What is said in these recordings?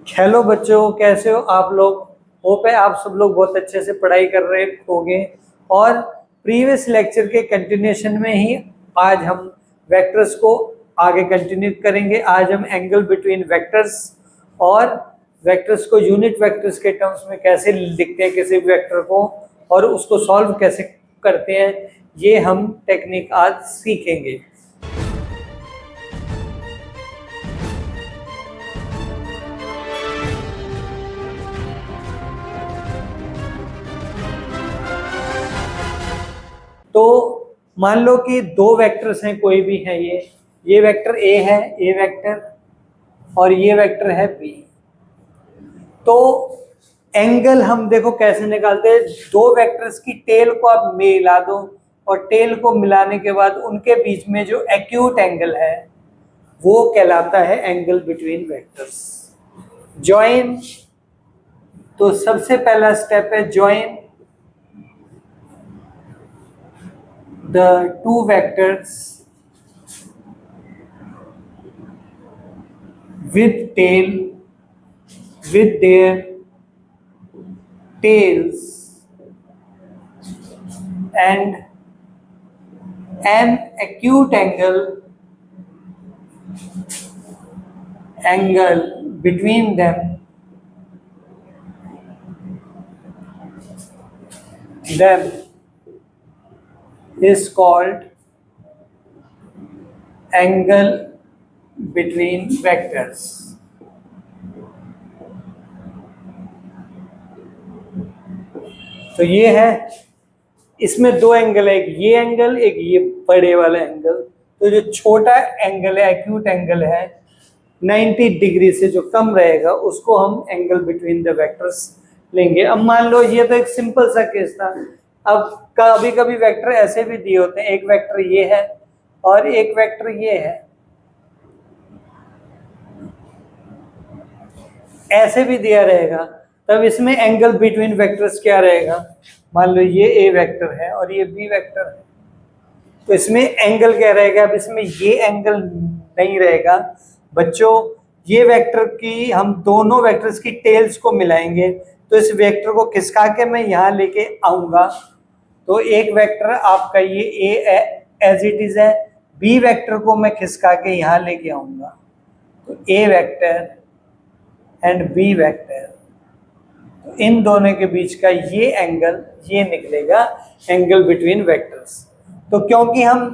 Hello बच्चों, कैसे हो आप लोग। होप है आप सब लोग बहुत अच्छे से पढ़ाई कर रहे होंगे। और प्रीवियस लेक्चर के कंटिन्यूशन में ही आज हम वेक्टर्स को आगे कंटिन्यू करेंगे। आज हम एंगल बिटवीन वेक्टर्स और वेक्टर्स को यूनिट वेक्टर्स के टर्म्स में कैसे लिखते हैं किसी वेक्टर को, और उसको सॉल्व कैसे करते हैं, ये हम टेक्निक आज सीखेंगे। तो मान लो कि दो वेक्टर्स हैं, कोई भी है, ये वेक्टर ए है, ए वेक्टर, और ये वेक्टर है बी। तो एंगल हम देखो कैसे निकालते हैं। दो वेक्टर्स की टेल को आप मिला दो, और टेल को मिलाने के बाद उनके बीच में जो एक्यूट एंगल है वो कहलाता है एंगल बिटवीन वेक्टर्स। जॉइन, तो सबसे पहला स्टेप है join the two vectors with their tails and an acute angle between them is called angle between vectors। तो ये है, इसमें दो एंगल है, एक ये एंगल, एक ये बड़े वाला एंगल। तो जो छोटा एंगल है, एक्यूट एंगल है 90 डिग्री से जो कम रहेगा, उसको हम एंगल बिटवीन द वेक्टर्स लेंगे। अब मान लो ये तो एक सिंपल सा केस था। अब कभी कभी वेक्टर ऐसे भी दिए होते हैं, एक वेक्टर ये है और एक वेक्टर ये है, ऐसे भी दिया रहेगा। तब इसमें एंगल बिटवीन वेक्टर्स क्या रहेगा। मान लो ये ए वेक्टर है और ये बी वेक्टर है, तो इसमें एंगल क्या रहेगा। अब इसमें ये एंगल नहीं रहेगा बच्चों। ये वेक्टर की, हम दोनों वेक्टर्स की टेल्स को मिलाएंगे, तो इस वेक्टर को खिसका के मैं यहाँ लेके आऊंगा। तो एक वेक्टर आपका ये ए एज इट इज है, बी वेक्टर को मैं खिसका के यहाँ लेके आऊंगा, तो ए वेक्टर एंड बी वेक्टर, तो इन दोनों के बीच का ये एंगल, ये निकलेगा एंगल बिटवीन वेक्टर्स। तो क्योंकि हम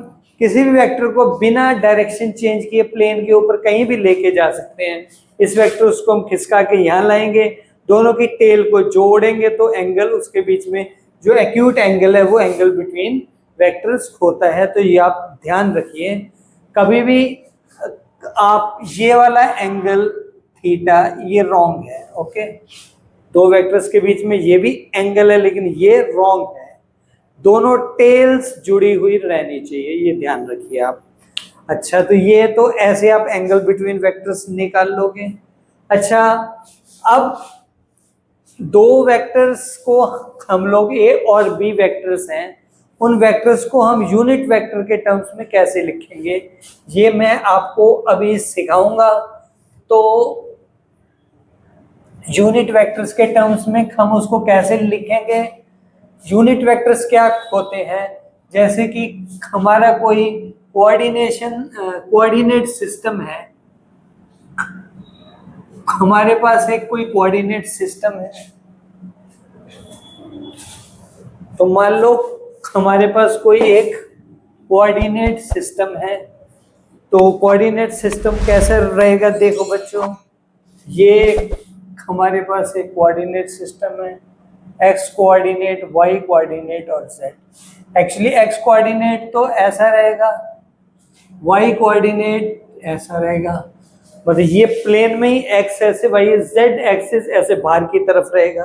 किसी भी वेक्टर को बिना डायरेक्शन चेंज किए प्लेन के ऊपर कहीं भी लेके जा सकते हैं। इस वेक्टर को हम खिसका के यहाँ लाएंगे, दोनों की टेल को जोड़ेंगे, तो एंगल उसके बीच में जो एक्यूट एंगल है वो एंगल बिटवीन वेक्टर्स होता है। तो ये आप ध्यान रखिए, कभी भी आप ये वाला एंगल थीटा ये रॉन्ग है। ओके, दो वेक्टर्स के बीच में ये भी एंगल है लेकिन ये रॉन्ग है, दोनों टेल्स जुड़ी हुई रहनी चाहिए, ये ध्यान रखिए आप। अच्छा, तो ये तो ऐसे आप एंगल बिटवीन वेक्टर्स निकाल लोगे। अच्छा, अब दो वेक्टर्स को हम लोग ए और बी वेक्टर्स हैं, उन वेक्टर्स को हम यूनिट वेक्टर के टर्म्स में कैसे लिखेंगे, ये मैं आपको अभी सिखाऊंगा। तो यूनिट वेक्टर्स के टर्म्स में हम उसको कैसे लिखेंगे। यूनिट वेक्टर्स क्या होते हैं, जैसे कि हमारा कोई कोऑर्डिनेट सिस्टम है, हमारे पास एक कोई कोऑर्डिनेट सिस्टम है। तो मान लो हमारे पास कोई एक कोऑर्डिनेट सिस्टम है, तो कोऑर्डिनेट सिस्टम कैसे रहेगा। देखो बच्चों, ये हमारे पास एक कोऑर्डिनेट सिस्टम है, एक्स कोऑर्डिनेट, वाई कोऑर्डिनेट और जेड। एक्चुअली एक्स कोऑर्डिनेट तो ऐसा रहेगा, वाई कोऑर्डिनेट ऐसा रहेगा, मतलब ये प्लेन में ही एक्स ऐसे, वाई जेड एक्सिस ऐसे बाहर की तरफ रहेगा।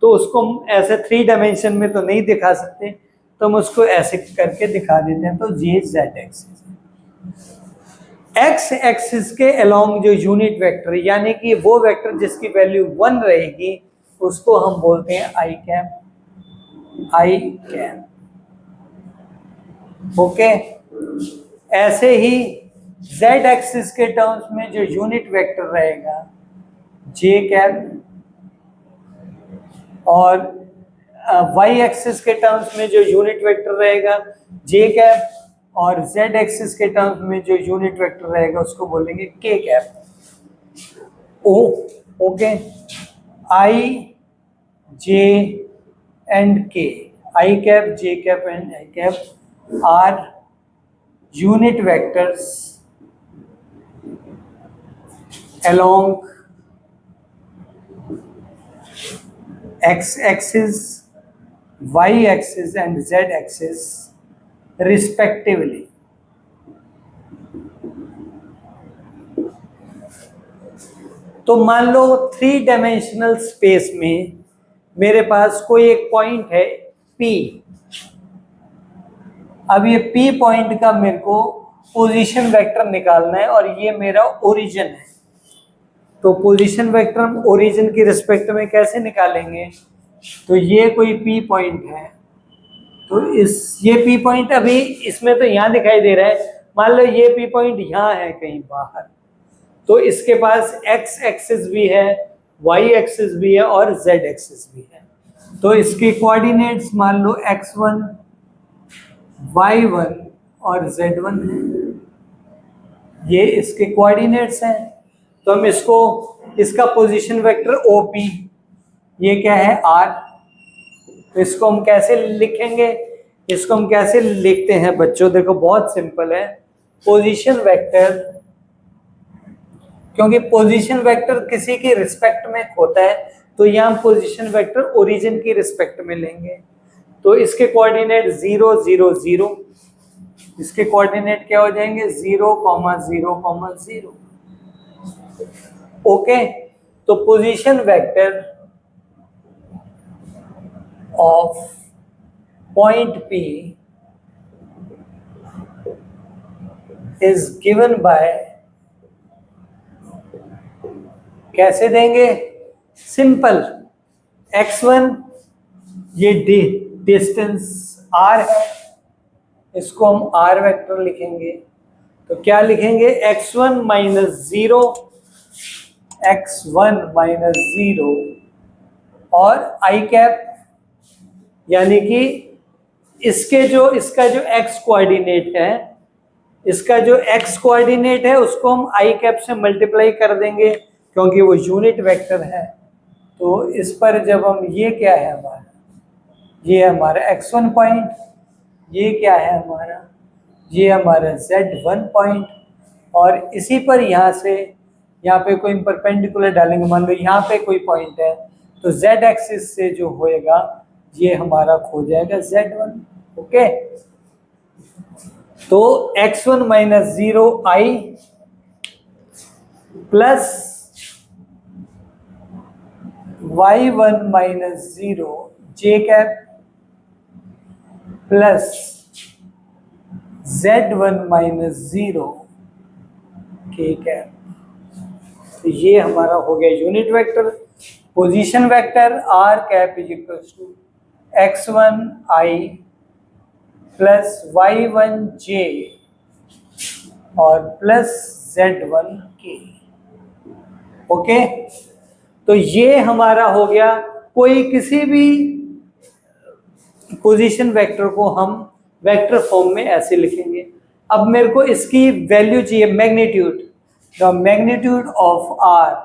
तो उसको हम ऐसे 3 डायमेंशन में तो नहीं दिखा सकते, तो हम उसको ऐसे करके दिखा देते हैं। तो ये जेड एक्सिस, एक्स एक्सिस के अलोंग जो यूनिट वेक्टर, यानी कि वो वेक्टर जिसकी वैल्यू 1 रहेगी, उसको हम बोलते हैं i cap. I cap, okay. ऐसे ही z एक्सिस के टर्म्स में जो यूनिट वेक्टर रहेगा जे कैप, और वाई एक्सिस के टर्म्स में जो यूनिट वेक्टर रहेगा जे कैप, और जेड एक्सिस के टर्म्स में जो यूनिट वेक्टर रहेगा उसको बोलेंगे k cap. Oh okay, i j and k, i cap j cap and i cap are unit vectors along x axis, y axis and z axis respectively. तो मान लो 3 dimensional space में मेरे पास कोई एक point है P। अब ये P point का मेरे को पोजीशन वेक्टर निकालना है और ये मेरा ओरिजिन है। तो पोजीशन वेक्टर हम ओरिजिन की रिस्पेक्ट में कैसे निकालेंगे? तो ये कोई P पॉइंट है, तो ये P पॉइंट अभी इसमें तो यहाँ दिखाई दे रहा है, मान लो ये P पॉइंट यहाँ है कहीं बाहर, तो इसके पास x एक्सिस भी है, y एक्सिस भी है और z एक्सिस भी है। तो इसके कोऑर्डिनेट्स मान लो x1, y1 और z1 है, ये इसके कोऑर्डिनेट्स हैं। तो हम इसका पोजीशन वेक्टर OP, ये क्या है R, तो इसको हम कैसे लिखेंगे? इसको हम कैसे लिखते हैं बच्चों? देखो बहुत सिंपल है, पोजीशन वेक्टर, क्योंकि पोजीशन वेक्टर किसी की रिस्पेक्ट में होता है तो यहाँ हम पोजीशन वेक्टर ओरिजिन की रिस्पेक्ट में लेंगे। तो इसके कोऑर्डिनेट 0 0 0, इसके कोऑर्डिनेट क्या हो जाएंगे 0 0 0। ओके, तो position vector of point P is given by, कैसे देंगे? सिंपल, x1 ये डिस्टेंस r है, इसको हम r वेक्टर लिखेंगे। तो क्या लिखेंगे? x1 माइनस 0, x1 माइनस 0 और i कैप, यानी कि इसका जो x कोऑर्डिनेट है, इसका जो x कोऑर्डिनेट है उसको हम i कैप से मल्टीप्लाई कर देंगे क्योंकि वो यूनिट वेक्टर है। तो इस पर जब हम, ये क्या है हमारा, ये हमारा x1 पॉइंट, ये क्या है हमारा, ये हमारा z1 पॉइंट, और इसी पर यहाँ से यहाँ पे कोई परपेंडिकुलर डालेंगे, मान लो यहाँ पे कोई पॉइंट है तो z एक्सिस से जो होएगा ये हमारा हो जाएगा z1। ओके, तो x1 minus 0 i plus y1 minus 0 j cap plus z1 minus 0 k cap. तो ये हमारा हो गया unit vector. Position vector r cap is equal to x1 i plus y1 j और प्लस z1 k। ओके, तो ये हमारा हो गया, कोई किसी भी पोजीशन वेक्टर को हम वेक्टर फॉर्म में ऐसे लिखेंगे। अब मेरे को इसकी वैल्यू चाहिए, magnitude. The magnitude of r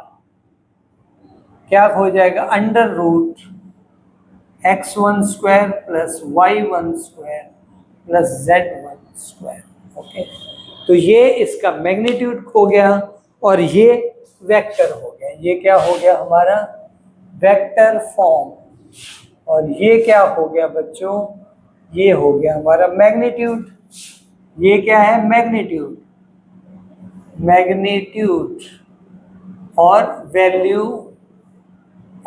क्या हो जाएगा? Under root x1 square plus y1 square plus z1 square. Okay, तो ये इसका मैग्नीट्यूड हो गया और ये वेक्टर हो गया। ये क्या हो गया हमारा? Vector form. और ये क्या हो गया बच्चों? ये हो गया हमारा मैग्नीट्यूड। ये क्या है? मैग्नीट्यूड। मैग्नीट्यूड और value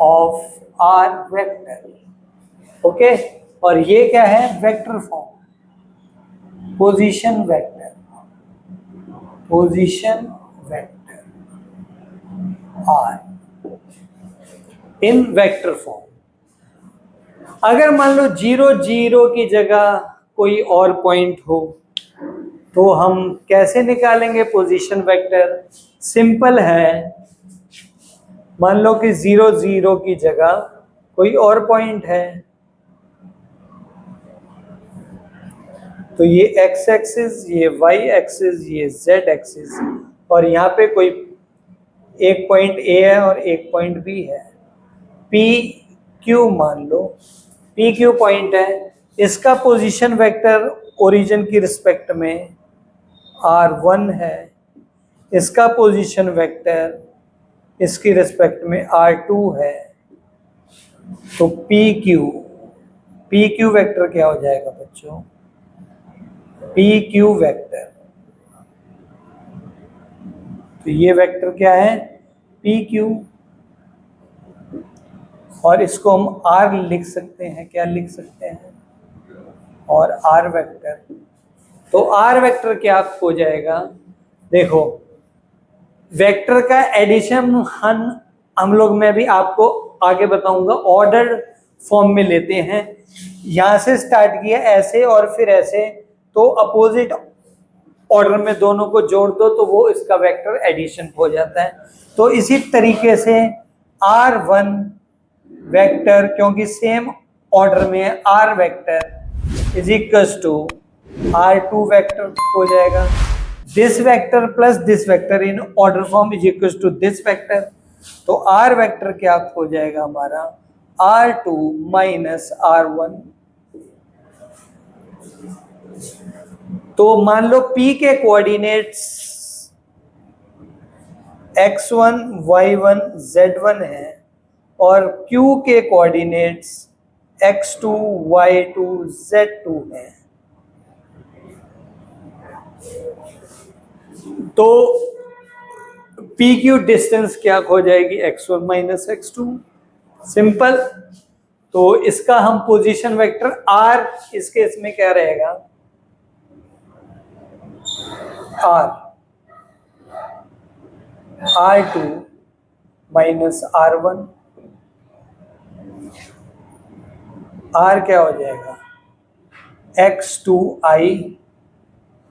of r vector. Okay, और ये क्या है? Vector form, position vector, position vector are in vector form. अगर मान लो 0 0 की जगह कोई और पॉइंट हो तो हम कैसे निकालेंगे पोजीशन वेक्टर? सिंपल है, मान लो कि 0 0 की जगह कोई और पॉइंट है, तो ये x एक्सिस, ये y एक्सिस, ये z एक्सिस, और यहाँ पे कोई एक पॉइंट A है और एक पॉइंट B है। पी क्यू मान लो, पी क्यू पॉइंट है, इसका पोजीशन वेक्टर ओरिजिन की रिस्पेक्ट में r1 है, इसका पोजीशन वेक्टर इसकी रिस्पेक्ट में r2 है। तो पी क्यू वेक्टर क्या हो जाएगा बच्चों? पी क्यू वेक्टर, तो ये वेक्टर क्या है? पी क्यू, और इसको हम आर लिख सकते हैं, क्या लिख सकते हैं? और आर वेक्टर। तो आर वेक्टर क्या हो जाएगा? देखो, वेक्टर का एडिशन हम लोग, मैं भी आपको आगे बताऊंगा, ऑर्डर फॉर्म में लेते हैं। यहां से स्टार्ट किया ऐसे और फिर ऐसे, तो अपोजिट ऑर्डर में दोनों को जोड़ दो तो वो इसका वेक्टर एडिशन हो जाता है। तो इसी तरीके से R1 वेक्टर, क्योंकि सेम ऑर्डर में है, R vector is equals to R2 vector हो जाएगा। This vector plus this vector in order form is equals to this vector. तो R वेक्टर क्या हो जाएगा हमारा? R2 minus R1। तो मान लो P के कोऑर्डिनेट्स x1, y1, z1 है और Q के कोऑर्डिनेट्स x2, y2, z2 है। तो पी क्यू डिस्टेंस क्या हो जाएगी? x1 minus x2, simple. तो इसका हम पोजीशन वेक्टर r, इस केस में क्या रहेगा? R2 माइनस R1, R क्या हो जाएगा? x2i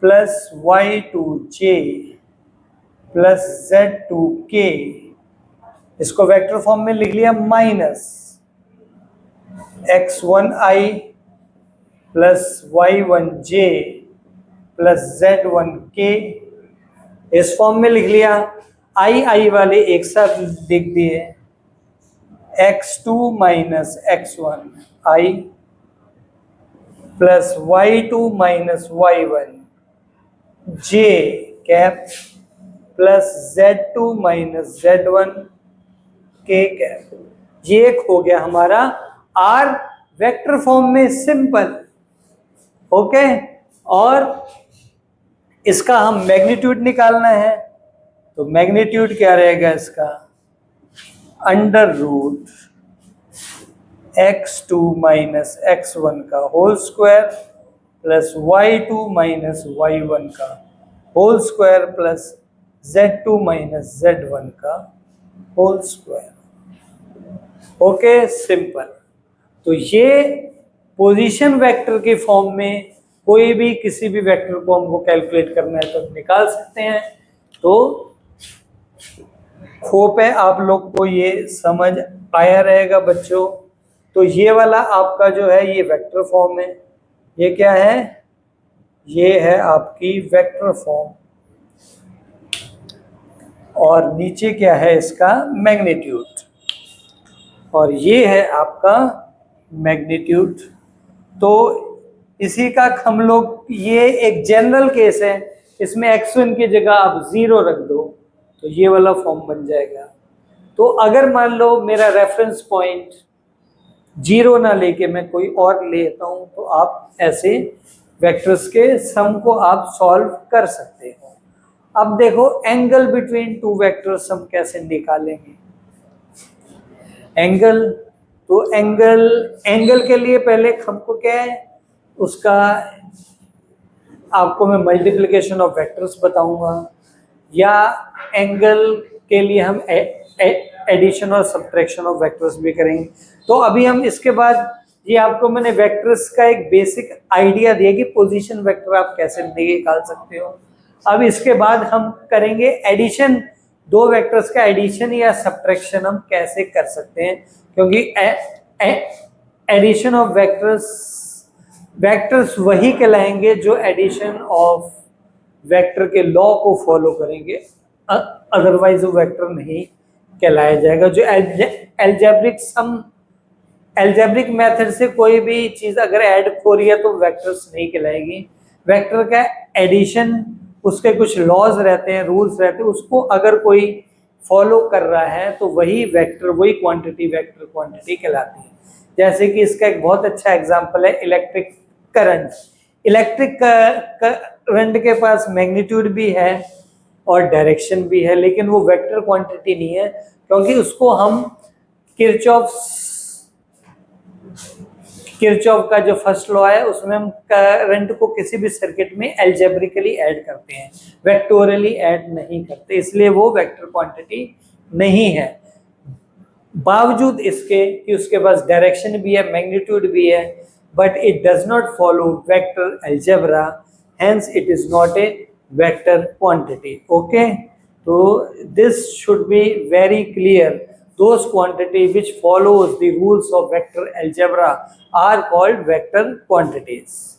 plus y2j plus z2k, इसको वेक्टर फॉर्म में लिख लिया, minus x1i plus y1j plus z1k, इस फॉर्म में लिख लिया। आई वाले एक साथ लिख दिए, x2 minus x1 i plus y2 minus y1 j cap plus z2 minus z1 k cap. ये एक हो गया हमारा r वेक्टर फॉर्म में, सिंपल। ओके, और इसका हम मैग्नीट्यूड निकालना है, तो मैग्नीट्यूड क्या रहेगा इसका? Under root x2 minus x1 का whole square plus y2 minus y1 का whole square plus z2 minus z1 का होल स्क्वायर। Okay, simple. तो ये पोजीशन वेक्टर के फॉर्म में कोई भी किसी भी वेक्टर को हमको कैलकुलेट करना है तो निकाल सकते हैं। तो होप है आप लोग को ये समझ आया रहेगा बच्चों। तो ये वाला आपका जो है ये वेक्टर फॉर्म है, ये क्या है? ये है आपकी वेक्टर फॉर्म, और नीचे क्या है इसका? मैग्नीट्यूड, और ये है आपका मैग्नीट्यूड। तो इसी का हम लोग, ये एक जनरल केस है, इसमें x1 की जगह आप 0 रख दो तो ये वाला फॉर्म बन जाएगा। तो अगर मान लो मेरा रेफरेंस पॉइंट 0 ना लेके मैं कोई और लेता हूं, तो आप ऐसे वेक्टर्स के सम को आप सॉल्व कर सकते हो। अब देखो, एंगल बिटवीन टू वेक्टर्स हम कैसे निकालेंगे? एंगल, तो एंगल के लिए पहले हमको क्या है उसका, आपको मैं मल्टीप्लिकेशन ऑफ वेक्टर्स बताऊंगा, या एंगल के लिए हम एडिशन और सब्ट्रैक्शन ऑफ वेक्टर्स भी करेंगे। तो अभी हम इसके बाद, ये आपको मैंने वेक्टर्स का एक बेसिक आइडिया दिया कि पोजीशन वेक्टर आप कैसे निकाल सकते हो। अब इसके बाद हम करेंगे एडिशन दो वेक्टर्स का एडिशन या सब्ट्रैक्शन हम कैसे कर सकते हैं, क्योंकि एडिशन ऑफ वेक्टर्स वही कहलाएंगे जो एडिशन ऑफ वेक्टर के लॉ को फॉलो करेंगे, अदरवाइज वो वेक्टर नहीं कहलाया जाएगा। जो एल्जेब्रिक मेथड से कोई भी चीज अगर ऐड हो रही है तो वेक्टर्स नहीं कहलाएगी। वेक्टर का एडिशन, उसके कुछ लॉज रहते हैं, रूल्स रहते हैं, उसको अगर कोई फॉलो कर रहा है तो वही वेक्टर, वही क्वांटिटी वेक्टर क्वांटिटी कहलाती है। जैसे कि इसका एक बहुत अच्छा एग्जांपल है इलेक्ट्रिक करंट। इलेक्ट्रिक करंट के पास मैग्नीट्यूड भी है और डायरेक्शन भी है, लेकिन वो वेक्टर क्वांटिटी नहीं है, क्योंकि उसको हम किरचॉफ का जो फर्स्ट लॉ है उसमें हम करंट को किसी भी सर्किट में एल्जेब्रिकली ऐड करते हैं, वेक्टोरियली ऐड नहीं करते, इसलिए वो वेक्टर क्वांटिटी नहीं है। बावजूद इसके कि उसके पास डायरेक्शन भी है, मैग्नीट्यूड भी है, but it does not follow vector algebra, hence it is not a vector quantity. Okay, so this should be very clear. Those quantity which follows the rules of vector algebra are called vector quantities.